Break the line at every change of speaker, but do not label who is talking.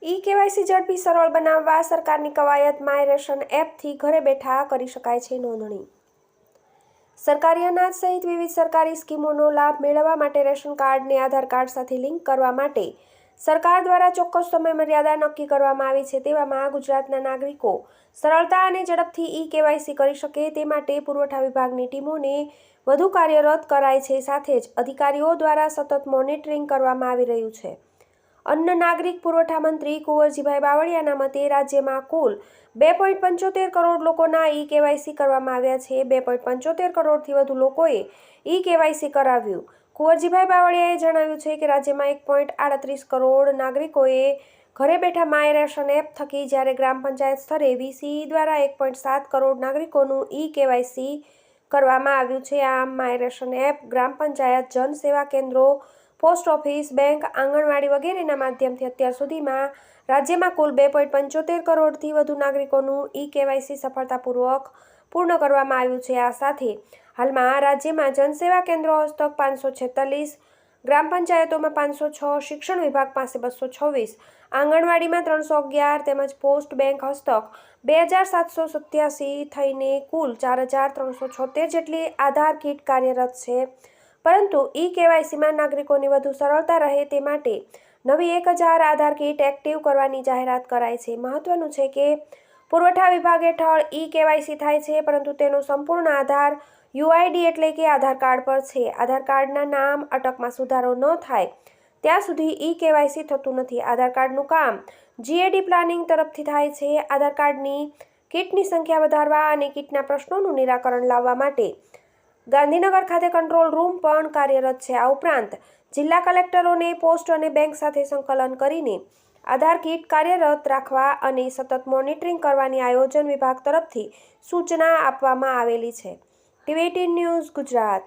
KYC ઝડપી સરળ બનાવવા સરકારની કવાયત માય રેશન એપથી ઘરે બેઠા કરી શકાય છે નોંધણી। સરકારી અનાજ સહિત વિવિધ સરકારી સ્કીમોનો લાભ મેળવવા માટે રેશન કાર્ડને આધાર કાર્ડ સાથે લિંક કરવા માટે સરકાર દ્વારા ચોક્કસ સમય મર્યાદા નક્કી કરવામાં આવી છે। તેવામાં ગુજરાતના નાગરિકો સરળતા અને ઝડપથી કેવાયસી કરી શકે તે માટે પુરવઠા વિભાગની ટીમોને વધુ કાર્યરત કરાય છે। સાથે જ અધિકારીઓ દ્વારા સતત મોનિટરિંગ કરવામાં આવી રહ્યું છે। અન્ન નાગરિક પુરવઠા મંત્રી કુંવરજીભાઈ બાવળિયાના મતે રાજ્યમાં કુલ 2.75 કરોડ લોકોના કેવાયસી કરવામાં આવ્યા છે। 2.75 કરોડથી વધુ લોકોએ કેવાયસી કરાવ્યું। કુંવરજીભાઈ બાવળિયાએ જણાવ્યું છે કે રાજ્યમાં 1.38 કરોડ નાગરિકોએ ઘરે બેઠા માય રેશન એપ થકી જ્યારે ગ્રામ પંચાયત સ્તરે VCE દ્વારા 1.7 કરોડ નાગરિકોનું કેવાયસી કરવામાં આવ્યું છે। આમ માય રેશન એપ ગ્રામ પંચાયત જન સેવા કેન્દ્રો પોસ્ટ ઓફિસ બેંક આંગણવાડી વગેરેના માધ્યમથી અત્યાર સુધીમાં રાજ્યમાં કુલ 2.75 કરોડથી વધુ નાગરિકોનું કેવાયસી સફળતાપૂર્વક પૂર્ણ કરવામાં આવ્યું છે। આ સાથે હાલમાં રાજ્યમાં જનસેવા કેન્દ્રો હસ્તક 546, ગ્રામ પંચાયતોમાં 506, શિક્ષણ વિભાગ પાસે 226, આંગણવાડીમાં 311 તેમજ પોસ્ટ બેંક હસ્તક 2787 થઈને કુલ 4376 જેટલી આધાર કીટ કાર્યરત છે। પરંતુ કેવાયસીમાં નાગરિકોની વધુ સરળતા રહે તે માટે નવી 1000 આધાર કીટ એક્ટિવ કરવાની જાહેરાત કરાઈ છે। મહત્વનું છે કે પુરવઠા વિભાગ હેઠળ કેવાયસી થાય છે પરંતુ તેનો સંપૂર્ણ આધાર UID એટલે કે આધાર કાર્ડ પર છે। આધાર કાર્ડના નામ અટકમાં સુધારો ન થાય ત્યાં સુધી કેવાયસી થતું નથી। આધાર કાર્ડનું કામ GAD પ્લાનિંગ તરફથી થાય છે। આધાર કાર્ડની કીટની સંખ્યા વધારવા અને કીટના પ્રશ્નોનું નિરાકરણ લાવવા માટે ગાંધીનગર ખાતે કંટ્રોલ રૂમ પણ કાર્યરત છે। આ ઉપરાંત જિલ્લા કલેક્ટરોને પોસ્ટ અને બેંક સાથે સંકલન કરીને આધાર કીટ કાર્યરત રાખવા અને સતત મોનિટરિંગ કરવાની આયોજન વિભાગ તરફથી સૂચના આપવામાં આવેલી છે। TV18 news Gujarat.